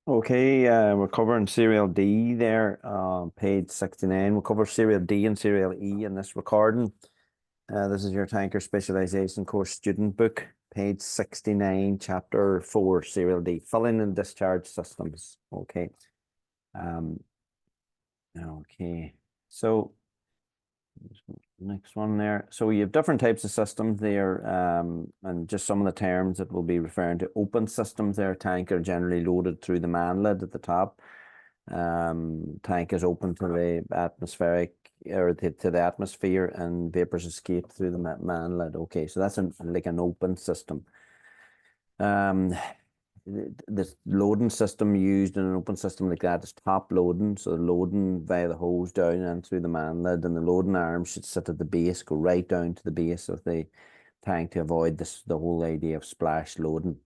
Okay, we're covering serial D there, page 69. We'll cover serial D and serial E in this recording. This is your tanker specialization course student book, page 69, chapter 4, serial D, filling and discharge systems. Okay. Um, okay. So next one there. So you have different types of systems there, and just some of the terms that we'll be referring to. Open systems there, tank are generally loaded through the man lid at the top. Tank is open to the atmospheric or to the atmosphere, and vapors escape through the man lid. Okay, so that's like an open system. Um, the loading system used in an open system like that is top loading, so loading via the hose down and through the man lid, and the loading arm should sit at the base, go right down to the base of the tank to avoid the whole idea of splash loading.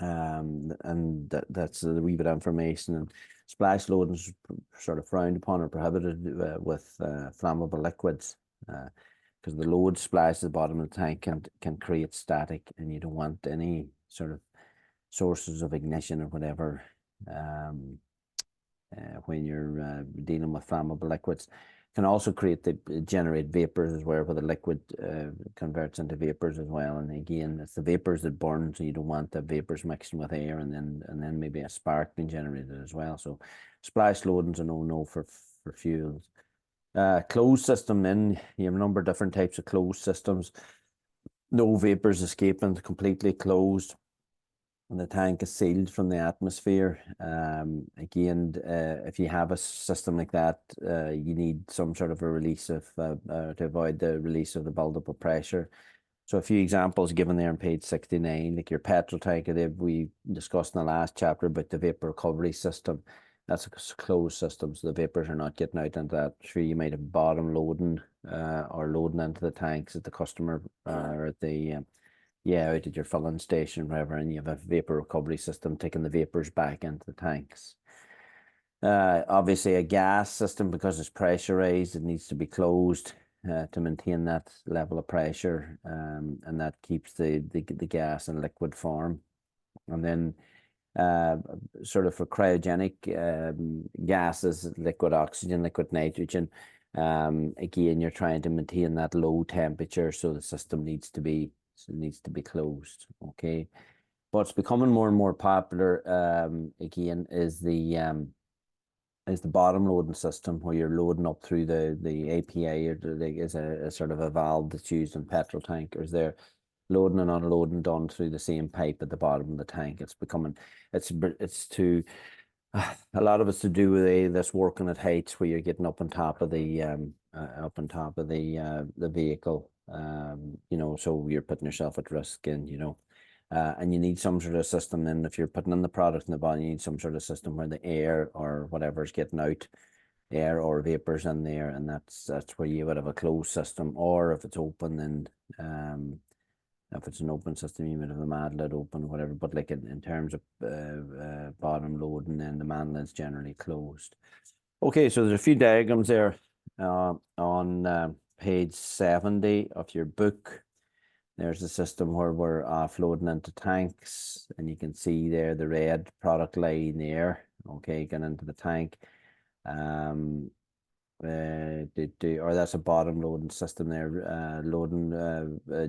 And that's a wee bit of information. And splash loading is sort of frowned upon or prohibited with flammable liquids, because the load splash at the bottom of the tank can create static, and you don't want any sort of sources of ignition or whatever when you're dealing with flammable liquids. Can also generate vapors as well, where the liquid converts into vapors as well. And again, it's the vapors that burn, so you don't want the vapors mixing with air, and then maybe a spark being generated as well. So splash loading's a no for fuels. Closed system, then you have a number of different types of closed systems. No vapors escaping, completely closed, and the tank is sealed from the atmosphere. Again, if you have a system like that, you need some sort of a release of to avoid the release of the buildup of pressure. So a few examples given there on page 69, like your petrol tank that we discussed in the last chapter about the vapor recovery system. That's a closed system, so the vapors are not getting out into that. Sure, you might have bottom loading or loading into the tanks at the customer or at the out at your filling station, wherever, and you have a vapor recovery system taking the vapors back into the tanks. Obviously, a gas system, because it's pressurized, it needs to be closed to maintain that level of pressure, and that keeps the gas in liquid form. And then sort of for cryogenic gases, liquid oxygen, liquid nitrogen, again, you're trying to maintain that low temperature, so the system needs to be closed. Okay, but it's becoming more and more popular. Again, is the bottom loading system, where you're loading up through the APA, or is a sort of a valve that's used in petrol tankers. There, loading and unloading done through the same pipe at the bottom of the tank. It's to a lot of it's to do with this working at heights where you're getting up on top of the vehicle. So you're putting yourself at risk, and you need some sort of system. And if you're putting in the product in the bottom, you need some sort of system where the air or whatever's getting out, air or vapors in there, and that's where you would have a closed system. Or if it's open, then if it's an open system, you might have the man lid open, whatever. But like in terms of bottom loading, then the man lid's generally closed. Okay, so there's a few diagrams there on page 70 of your book. There's a system where we're offloading into tanks, and you can see there the red product line there. Okay, getting into the tank. Or that's a bottom loading system there, loading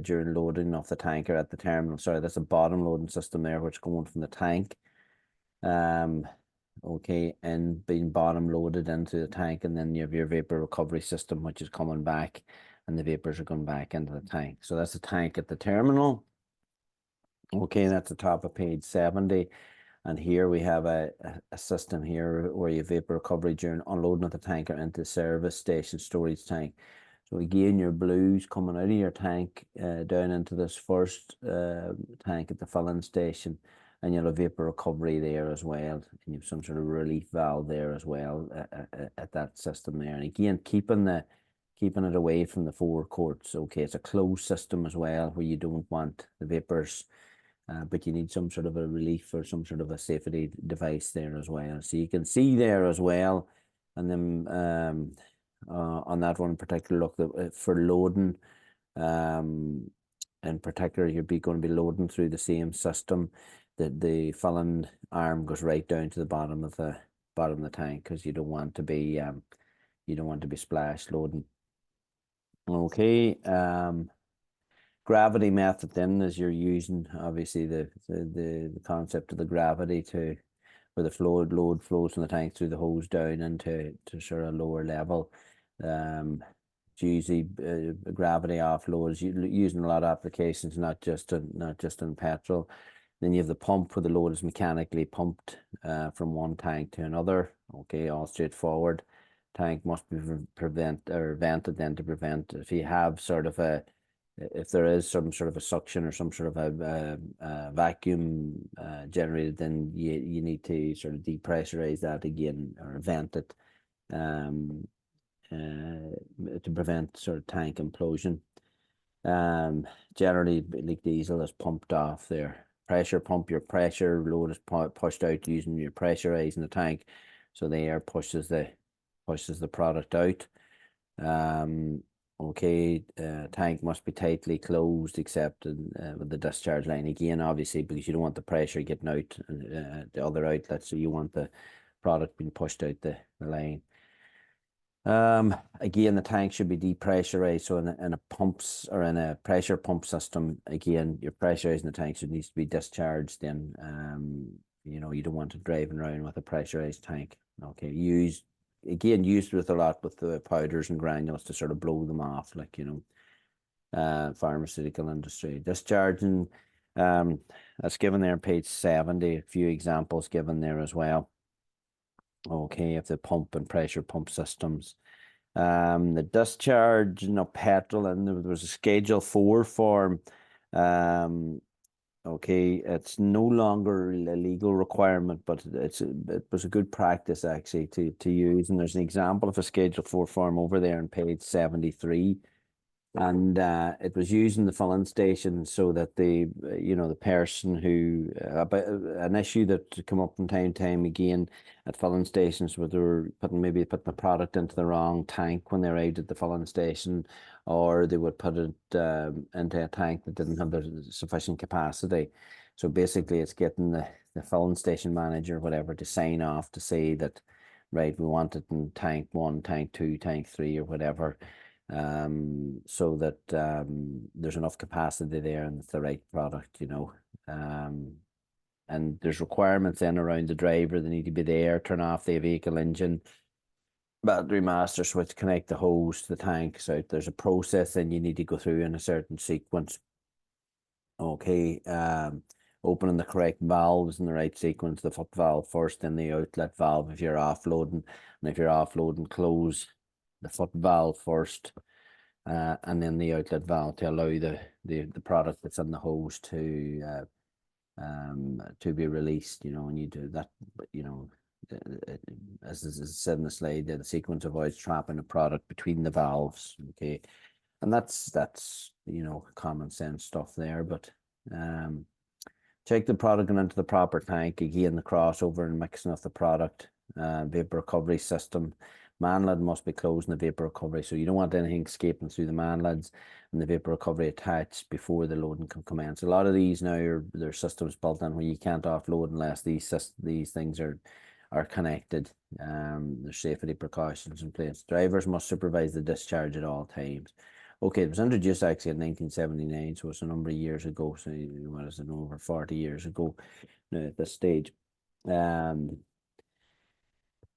during loading of the tanker at the terminal. Sorry, that's a bottom loading system there, which is going from the tank. Okay, and being bottom loaded into the tank, and then you have your vapor recovery system, which is coming back, and the vapors are going back into the tank. So that's the tank at the terminal. Okay, that's the top of page 70. And here we have a system here where you have vapor recovery during unloading of the tanker into the service station storage tank. So again, your blues coming out of your tank down into this first tank at the filling station, and you'll have vapor recovery there as well. And you have some sort of relief valve there as well at that system there. And again, keeping it away from the forecourts. Okay, it's a closed system as well, where you don't want the vapors, but you need some sort of a relief or some sort of a safety device there as well. So you can see there as well, and then on that one in particular, look, for loading, in particular, you're going to be loading through the same system. the filling arm goes right down to the bottom of the tank, because you don't want to be splash loading. Okay, gravity method then is you're using obviously the concept of the gravity to where the load flows from the tank through the hose down into sort of lower level. It's usually gravity offload is using a lot of applications, not just in petrol. Then you have the pump where the load is mechanically pumped from one tank to another. Okay, all straightforward. Tank must be vented then to prevent if you have sort of if there is some sort of a suction or some sort of a vacuum generated, then you need to sort of depressurize that again or vent it to prevent sort of tank implosion. Generally, like diesel is pumped off there. Pressure pump, your pressure load is pushed out using your pressurizing the tank, so the air pushes the product out. Okay, tank must be tightly closed except with the discharge line again, obviously, because you don't want the pressure getting out the other outlet, so you want the product being pushed out the line. Again, the tank should be depressurized. So in a pumps or in a pressure pump system, again, you're pressurizing the tank, so it needs to be discharged. Then, you don't want it driving around with a pressurized tank. Okay, used with a lot with the powders and granules to sort of blow them off, like pharmaceutical industry. Discharging, that's given there on page 70. A few examples given there as well. Okay, of the pump and pressure pump systems. The discharge, petrol, and there was a Schedule 4 form. Okay, it's no longer a legal requirement, but it was a good practice actually to use. And there's an example of a Schedule 4 form over there on page 73. And it was used in the filling station so that the person who about an issue that come up from time to time again at filling stations where they were putting the product into the wrong tank when they arrived at the filling station, or they would put it into a tank that didn't have the sufficient capacity. So basically, it's getting the filling station manager, whatever, to sign off to say that, right, we want it in tank 1, tank 2, tank 3, or whatever. So that there's enough capacity there and it's the right product, and there's requirements then around the driver. They need to be there, turn off the vehicle engine, battery master switch, connect the hose to the tank. So there's a process then you need to go through in a certain sequence. Okay, opening the correct valves in the right sequence, the foot valve first, then the outlet valve if you're offloading, and if you're offloading, close the foot valve first, and then the outlet valve to allow the product that's in the hose to be released. And you do that, as is said in the slide, the sequence avoids trapping the product between the valves. Okay, and that's common sense stuff there. But check the product going into the proper tank. Again, the crossover and mixing of the product. Vapor recovery system. Man lid must be closed in the vapor recovery, so you don't want anything escaping through the man lids, and the vapor recovery attached before the loading can commence. A lot of these now their systems built in where you can't offload unless these things are connected. There's safety precautions in place. Drivers must supervise the discharge at all times. Okay, it was introduced actually in 1979, so it's a number of years ago. So what is it, over 40 years ago now at this stage.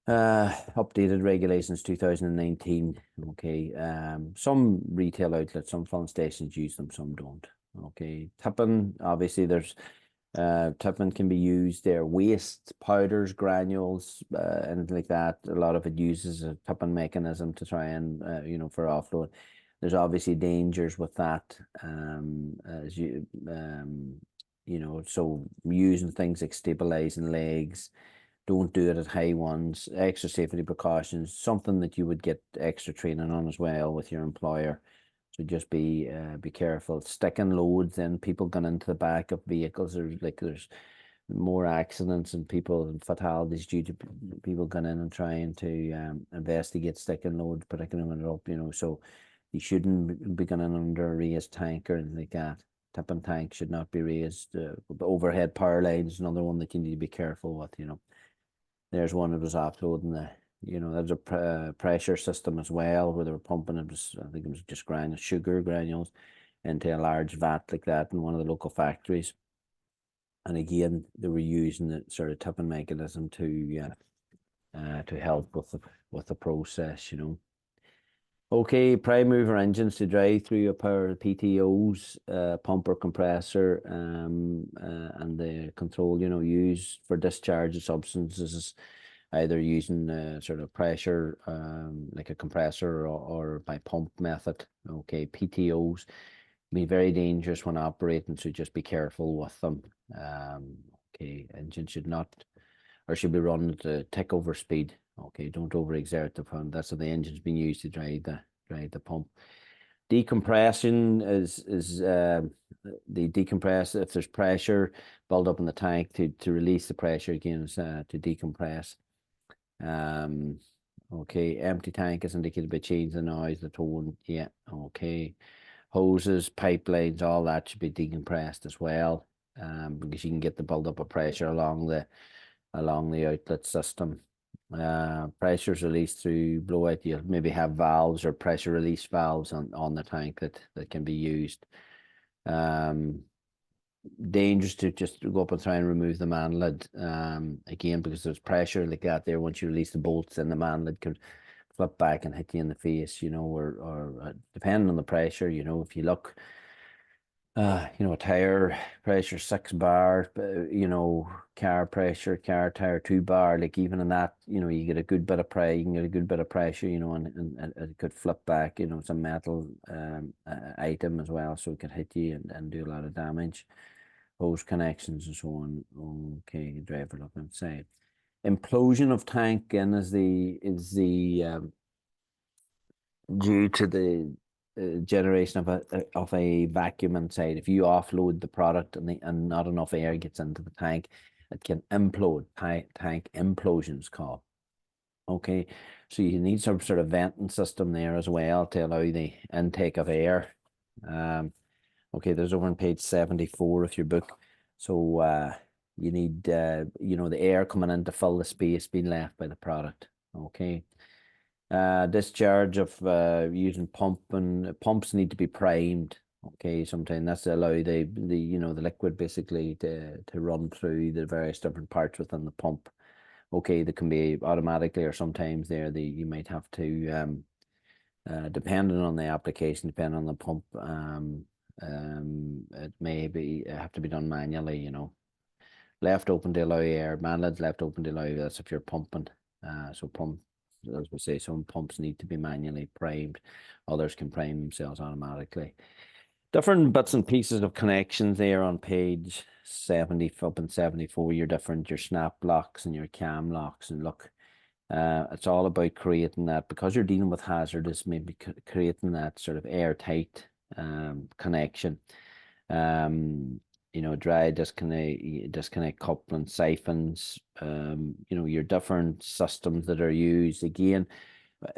Updated regulations 2019. Okay, some retail outlets, some filling stations use them, some don't. Okay, tipping, obviously there's tipping can be used there. Waste, powders, granules, anything like that. A lot of it uses a tipping mechanism to try and for offload. There's obviously dangers with that, as so using things like stabilizing legs. Don't do it at high ones. Extra safety precautions, something that you would get extra training on as well with your employer. So just be careful. Sticking loads, then people going into the back of vehicles. There's more accidents and fatalities due to people going in and trying to investigate sticking loads, particularly when they're up. So you shouldn't be going in under a raised tank or anything like that. tipping tank should not be raised. The overhead power lines is another one that you need to be careful with, you know. There's one that was offloading the, you know, there's a pressure system as well where they were pumping it was, I think it was just sugar granules into a large vat like that in one of the local factories. And again, they were using the sort of tipping mechanism to help with the process, you know. Okay, prime mover engines to drive through a power of PTOs, pump or compressor, and the control, you know, used for discharge of substances, either using sort of pressure, like a compressor, or by pump method. Okay, PTOs be very dangerous when operating, so just be careful with them. Okay, engine should not, or should be run at a tick over speed. Okay, don't overexert the pump. That's what the engine's been used to drive the pump. Decompression is the decompress if there's pressure build up in the tank to release the pressure again, to decompress. Okay, empty tank is indicated by change the noise, the tone. Yeah, okay. Hoses, pipelines, all that should be decompressed as well, because you can get the build-up of pressure along the outlet system. Pressure is released through blowout. You'll maybe have valves or pressure release valves on the tank that can be used. Dangerous to just go up and try and remove the man lid, again, because there's pressure like that there. Once you release the bolts, then the man lid can flip back and hit you in the face, you know, or depending on the pressure, you know, if you look, you know, a tire pressure 6 bar, you know, car tire 2 bar, like even in that, you know, you get a good bit of pressure, you can get a good bit of pressure, you know, and it could flip back, you know, it's a metal item as well, so it could hit you and do a lot of damage. Hose connections and so on. Okay, driver look inside. Implosion of tank and is the due to the generation of a vacuum inside. If you offload the product and not enough air gets into the tank, it can implode. Tank implosions called. Okay, so you need some sort of venting system there as well to allow the intake of air. Okay, there's over on page 74 of your book. So you need you know, the air coming in to fill the space being left by the product. Okay. Discharge of using pumps need to be primed. Okay, sometimes that's to allow the you know, the liquid basically to run through the various different parts within the pump. Okay, they can be automatically, or sometimes you might have to depending on the application, depending on the pump, it may have to be done manually, you know. Left open to allow air, man lid's left open to allow, that's if you're pumping. So as we say, some pumps need to be manually primed, others can prime themselves automatically. Different bits and pieces of connections there on page 70 up in 74, your snap locks and your cam locks, and look, it's all about creating that, because you're dealing with hazardous, maybe creating that sort of airtight connection. You know, dry disconnect coupling, siphons, you know, your different systems that are used. Again,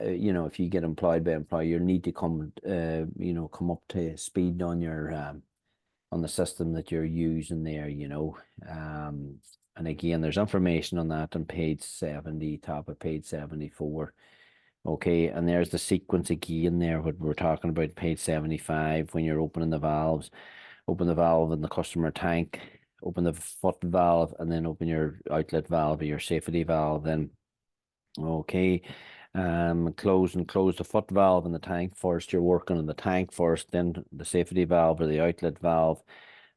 you know, if you get employed by employer, you need to come you know, come up to speed on your on the system that you're using there, you know. And again, there's information on that on page 70, top of page 74. Okay, and there's the sequence again there, what we're talking about, page 75, when you're opening the valves. Open the valve in the customer tank, open the foot valve, and then open your outlet valve or your safety valve then. Okay, close the foot valve in the tank first. You're working on the tank first, then the safety valve or the outlet valve,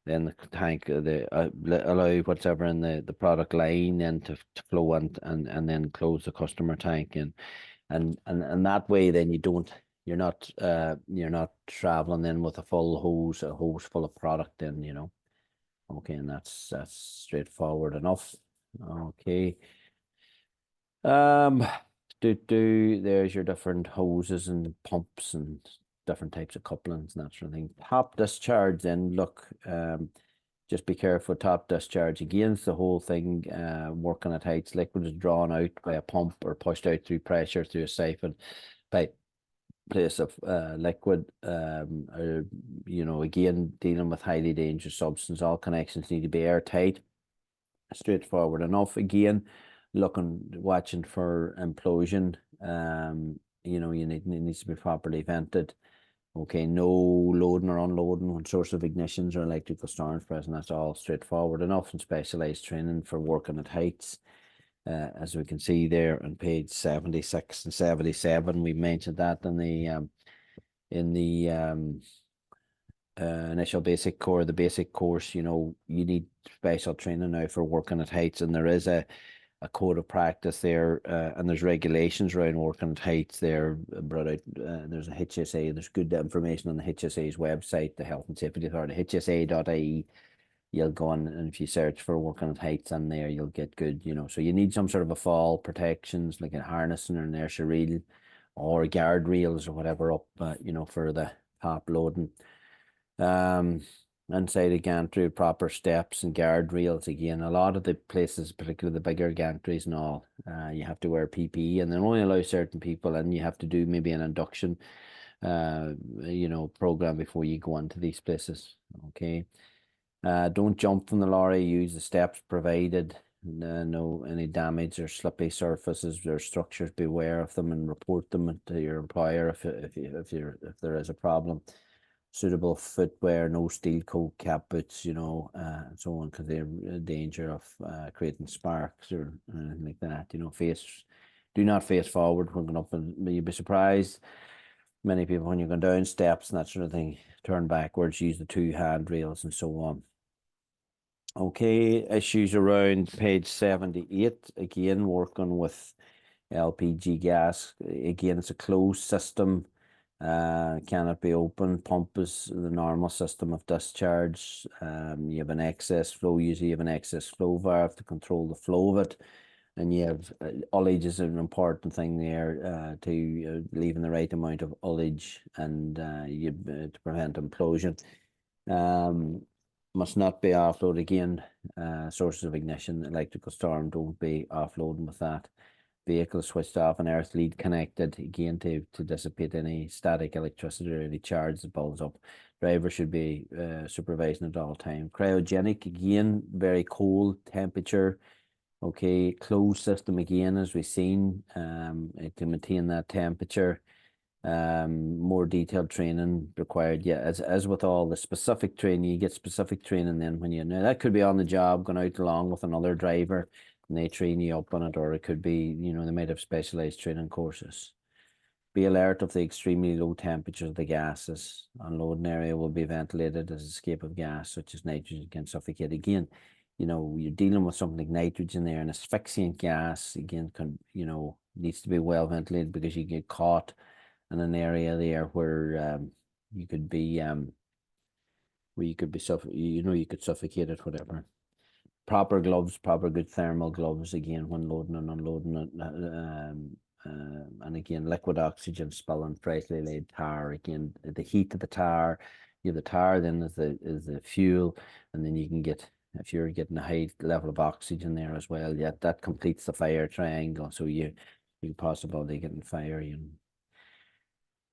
then the tank, allow whatever in the product line then to flow and then close the customer tank and that way then you're not traveling then with a hose full of product then, you know. Okay, and that's straightforward enough. Okay. There's your different hoses and pumps and different types of couplings and that sort of thing. Top discharge then, look, just be careful. Top discharge, against the whole thing, working at heights, liquid is drawn out by a pump or pushed out through pressure through a siphon pipe. place of liquid, or, again, dealing with highly dangerous substance. All connections need to be airtight, straightforward enough. Again, watching for implosion. It needs to be properly vented. Okay, no loading or unloading when source of ignitions or electrical storms present. That's all straightforward enough, and specialized training for working at heights. As we can see there on page 76 and 77, we mentioned that in the initial basic core, the basic course. You need special training now for working at heights, and there is a code of practice there, and there's regulations around working at heights there brought out. There's a HSA. There's good information on the HSA's website, the Health and Safety Authority, hsa.ie. You'll go on, and if you search for working at heights on there, you'll get good, so you need some sort of a fall protections, like a harness or an inertia reel or guard rails or whatever up, for the top loading. Inside the gantry, proper steps and guard rails. Again, a lot of the places, particularly the bigger gantries and all, you have to wear PPE, and they only allow certain people, and you have to do maybe an induction program before you go into these places. Okay. Don't jump from the lorry. Use the steps provided. No any damage or slippy surfaces or structures. Beware of them and report them to your employer if there is a problem. Suitable footwear, no steel coat, cap boots, and so on, because they're in danger of creating sparks or anything like that. Do not face forward when going up, and you'd be surprised. Many people, when you're going down steps and that sort of thing, turn backwards, use the two handrails and so on. Okay, issues around page 78. Again, working with LPG gas. Again, it's a closed system. Cannot be open. Pump is the normal system of discharge. You have an excess flow. Usually you have an excess flow valve to control the flow of it. And you have ullage is an important thing there, to leaving the right amount of ullage, and to prevent implosion. Must not be offloaded. Again, sources of ignition, electrical storm, don't be offloading with that. Vehicle switched off and earth lead connected, again to dissipate any static electricity or any charge that builds up. Driver should be supervising at all time. Cryogenic, again, very cold temperature. Okay, closed system again, as we've seen, to maintain that temperature. More detailed training required. Yeah, as with all the specific training, you get specific training then when now that could be on the job, going out along with another driver, and they train you up on it, or it could be, they might have specialized training courses. Be alert of the extremely low temperatures of the gases. Unloading area will be ventilated as escape of gas, such as nitrogen, can suffocate. Again, you're dealing with something like nitrogen there, and asphyxiant gas, again, needs to be well ventilated, because you get caught in an area there where you could be you could suffocate it, whatever. Proper gloves, proper good thermal gloves, again, when loading and unloading it. And again, liquid oxygen spilling, freshly laid tar. Again, the heat of the tar, you have the tar, then is the fuel, and then you can get, if you're getting a high level of oxygen there as well, yeah, that completes the fire triangle. So you possibly getting fire.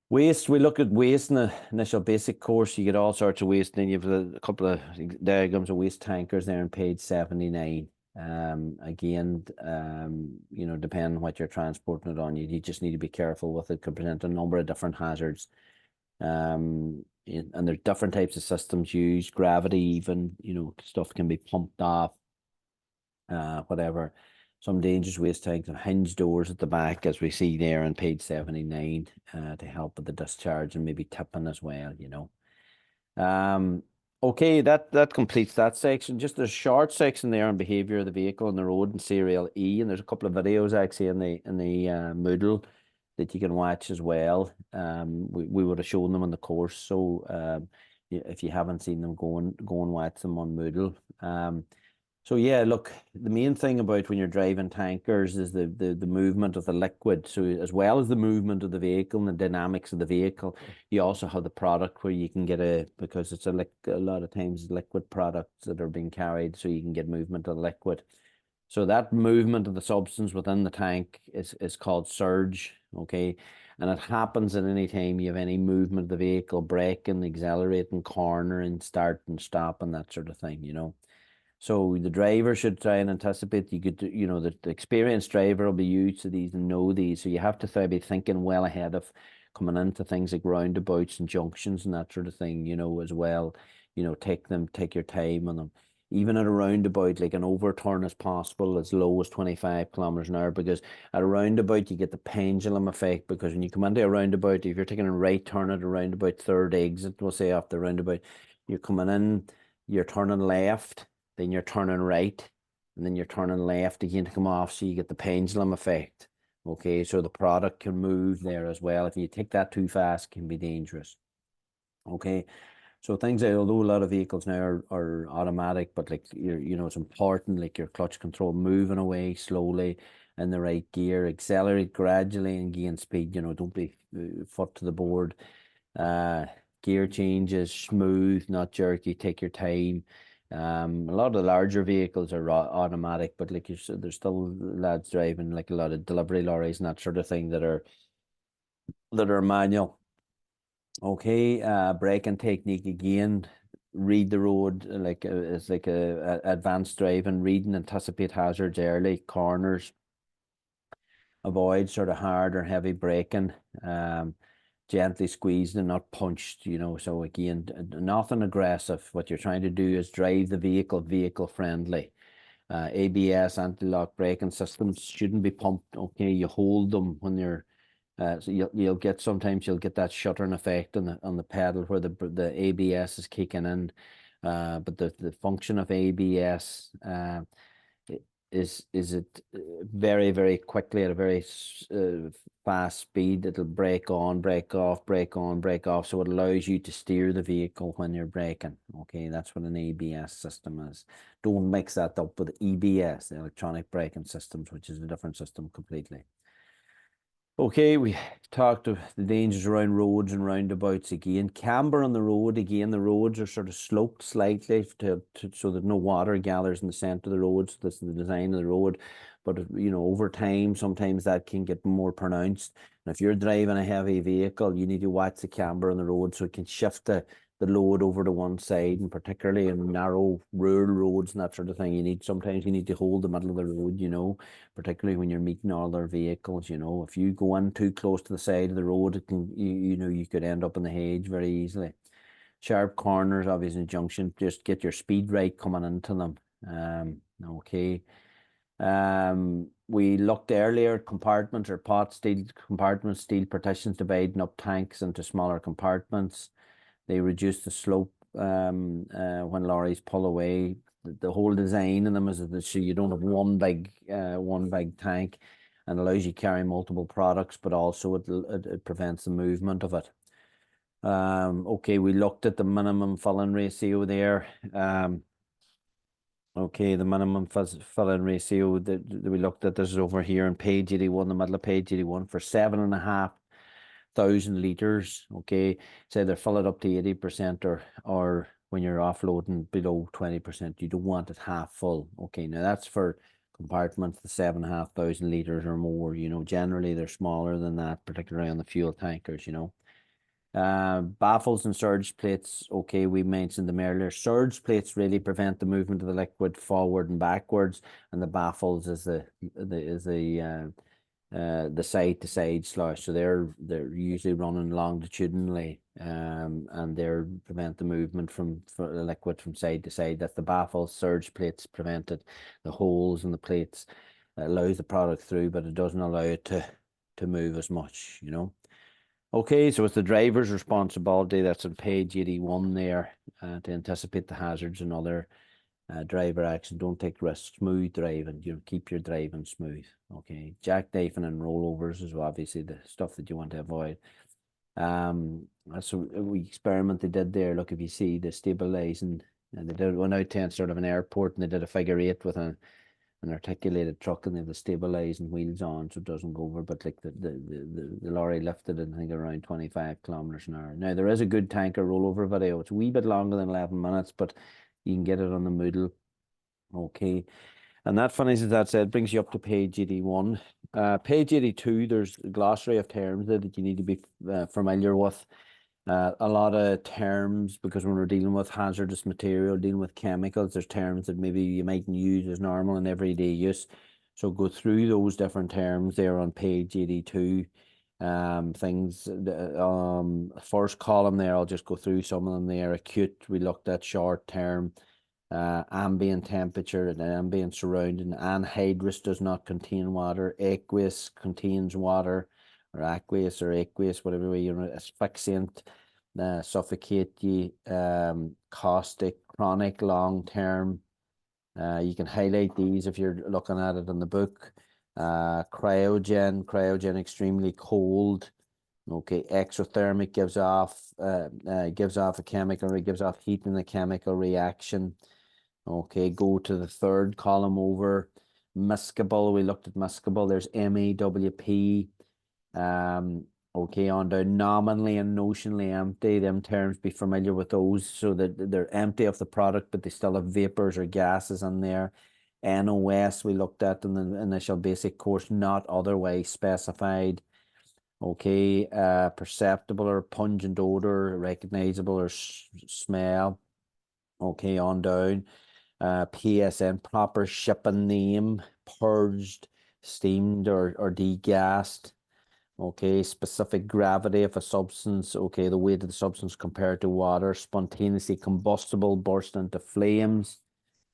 Waste, we look at waste in the initial basic course. You get all sorts of waste. Then you have a couple of diagrams of waste tankers there on page 79. Again, depending on what you're transporting it on, you just need to be careful with it. Could present a number of different hazards. And there's different types of systems used. Gravity, even, stuff can be pumped off, whatever. Some dangerous waste tanks have hinge doors at the back, as we see there on page 79, to help with the discharge, and maybe tipping as well, Okay, that completes that section. Just a short section there on behavior of the vehicle on the road and serial E, and there's a couple of videos actually in the Moodle that you can watch as well. We would have shown them in the course, so if you haven't seen them, go and watch them on Moodle. So yeah, look, the main thing about when you're driving tankers is the movement of the liquid. So as well as the movement of the vehicle and the dynamics of the vehicle, you also have the product where you can get because it's a lot of times liquid products that are being carried, so you can get movement of the liquid. So that movement of the substance within the tank is called surge. Okay. And it happens at any time you have any movement of the vehicle, braking, accelerating, cornering, starting, stopping, that sort of thing, you know. So the driver should try and anticipate. You could, you know, the experienced driver will be used to these and know these. So you have to try to be thinking well ahead of coming into things like roundabouts and junctions and that sort of thing, you know, as well. You know, take your time on them. Even at a roundabout, like an overturn as possible, as low as 25 kilometers an hour, because at a roundabout you get the pendulum effect. Because when you come into a roundabout, if you're taking a right turn at a roundabout, third exit, we'll say off the roundabout, you're coming in, you're turning left, then you're turning right, and then you're turning left again to come off, so you get the pendulum effect. Okay, so the product can move there as well. If you take that too fast, it can be dangerous. Okay, so things like, although a lot of vehicles now are automatic, but like you know, it's important, like your clutch control, moving away slowly in the right gear, accelerate gradually and gain speed. You know, don't be foot to the board. Gear changes smooth, not jerky. Take your time. A lot of the larger vehicles are automatic, but like you said, there's still lads driving like a lot of delivery lorries and that sort of thing that are manual. Okay, braking technique again. Read the road like it's like a advanced driving, reading, anticipate hazards early, corners, avoid sort of hard or heavy braking. Gently squeezed and not punched, you know. So again, nothing aggressive. What you're trying to do is drive the vehicle friendly. ABS, anti-lock braking systems shouldn't be pumped. Okay, you hold them when you're so you'll get, sometimes you'll get that shuttering effect on the pedal where the ABS is kicking in. But the function of ABS is it very, very quickly at a very fast speed. It'll brake on, brake off, brake on, brake off. So it allows you to steer the vehicle when you're braking. Okay, that's what an ABS system is. Don't mix that up with EBS, the electronic braking systems, which is a different system completely. Okay, we talked of the dangers around roads and roundabouts again. Camber on the road, again, the roads are sort of sloped slightly so that no water gathers in the centre of the road. So that's the design of the road. But, you know, over time, sometimes that can get more pronounced. And if you're driving a heavy vehicle, you need to watch the camber on the road so it can shift the load over to one side, and particularly in narrow rural roads and that sort of thing, sometimes you need to hold the middle of the road, you know, particularly when you're meeting other vehicles. You know, if you go in too close to the side of the road, it can, you know, you could end up in the hedge very easily. Sharp corners, obviously junction, just get your speed right coming into them. Okay. We looked earlier at compartments or pot steel compartments, steel partitions dividing up tanks into smaller compartments. They reduce the slope when lorries pull away. The whole design in them is that so you don't have one big tank, and allows you to carry multiple products, but also it prevents the movement of it. Okay, we looked at the minimum filling ratio there. Okay, the minimum filling ratio that we looked at, this is over here on page 81, the middle of page 81, for 7,500 litres. Okay, say they're fill it up to 80%, or when you're offloading below 20%, you don't want it half full. Okay, now that's for compartments, the 7,500 litres or more. You know, generally they're smaller than that, particularly on the fuel tankers, you know. Baffles and surge plates, okay, we mentioned them earlier. Surge plates really prevent the movement of the liquid forward and backwards, and the baffles is the side to side slush. So they're usually running longitudinally, and they're prevent the movement for the liquid from side to side. That's the baffles. Surge plates prevent it. The holes in the plates allows the product through, but it doesn't allow it to move as much, you know. Okay, so it's the driver's responsibility. That's on page 81 there, to anticipate the hazards and other driver action. Don't take risks. Smooth driving. You know, keep your driving smooth. Okay, jackknifing and rollovers is obviously the stuff that you want to avoid. So we experiment they did there. Look, if you see the stabilizing, and they did one out to sort of an airport, and they did a figure 8 with an articulated truck, and they have the stabilizing wheels on so it doesn't go over. But like the lorry lifted it, I think, around 25 kilometers an hour. Now there is a good tanker rollover video. It's a wee bit longer than 11 minutes, but you can get it on the Moodle. Okay. And that finishes, that said, brings you up to page 81. Page 82, there's a glossary of terms there that you need to be familiar with. A lot of terms, because when we're dealing with hazardous material, dealing with chemicals, there's terms that maybe you mightn't use as normal in everyday use. So go through those different terms there on page 82. Things, first column there, I'll just go through some of them there. Acute, we looked at short term. Ambient temperature and ambient surrounding. Anhydrous does not contain water. Aqueous contains water, or aqueous, whatever way you know. Asphyxiant, suffocate you. Caustic, chronic, long term. You can highlight these if you're looking at it in the book. Cryogen, extremely cold. Okay, exothermic gives off a chemical, it gives off heat in the chemical reaction. Okay, go to the third column over. Miscible, we looked at miscible. There's MAWP. Okay, on down. Nominally and notionally empty. Them terms, be familiar with those, so that they're empty of the product, but they still have vapors or gases in there. NOS, we looked at in the initial basic course, not otherwise specified. Okay, perceptible or pungent odor, recognizable or smell. Okay, on down. PSN, proper shipping name, purged, steamed or degassed. Okay, specific gravity of a substance. Okay, the weight of the substance compared to water. Spontaneously combustible, burst into flames.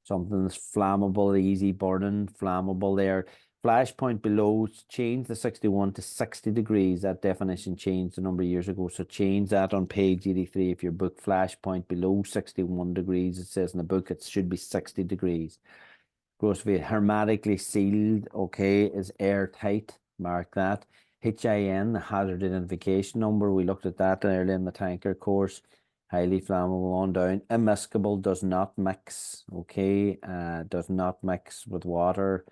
Something that's flammable, easy burning, flammable there. Flash point below, change the 61 to 60 degrees. That definition changed a number of years ago. So change that on page 83. If your book flash point below 61 degrees, it says in the book it should be 60 degrees. Gross weight, hermetically sealed, okay, is airtight. Mark that. HIN, the hazard identification number. We looked at that earlier in the tanker course. Highly flammable on down. Immiscible, does not mix, okay, does not mix with water.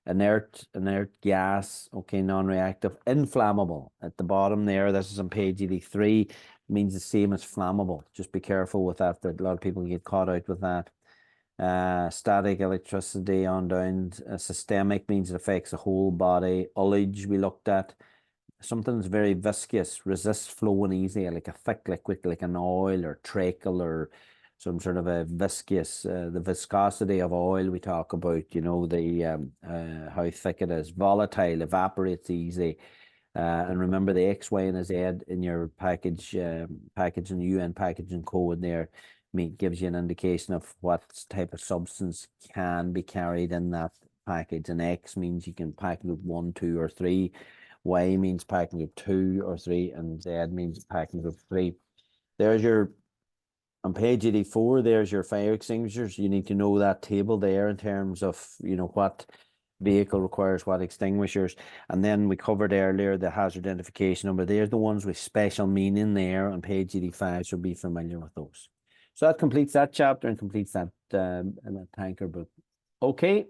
Inert gas, okay, non-reactive. Inflammable at the bottom there. This is on page 83. Means the same as flammable. Just be careful with that. A lot of people get caught out with that. Static electricity on down. Systemic means it affects the whole body. Ullage we looked at. Something's very viscous, resists flowing easily, like a thick liquid, like an oil or treacle or some sort of a viscous. The viscosity of oil we talk about, you know, the how thick it is. Volatile, evaporates easy. And remember the X, Y, and a Z in your package, packaging, UN packaging code there gives you an indication of what type of substance can be carried in that package. And X means you can pack it with 1, 2, or 3. Y means packing with 2 or 3, and Z means packing with 3. There's your, on page 84, there's your fire extinguishers. You need to know that table there in terms of, you know, what vehicle requires what extinguishers. And then we covered earlier the hazard identification number. There's the ones with special meaning there on page 85, so be familiar with those. So that completes that chapter and completes that tanker book. Okay.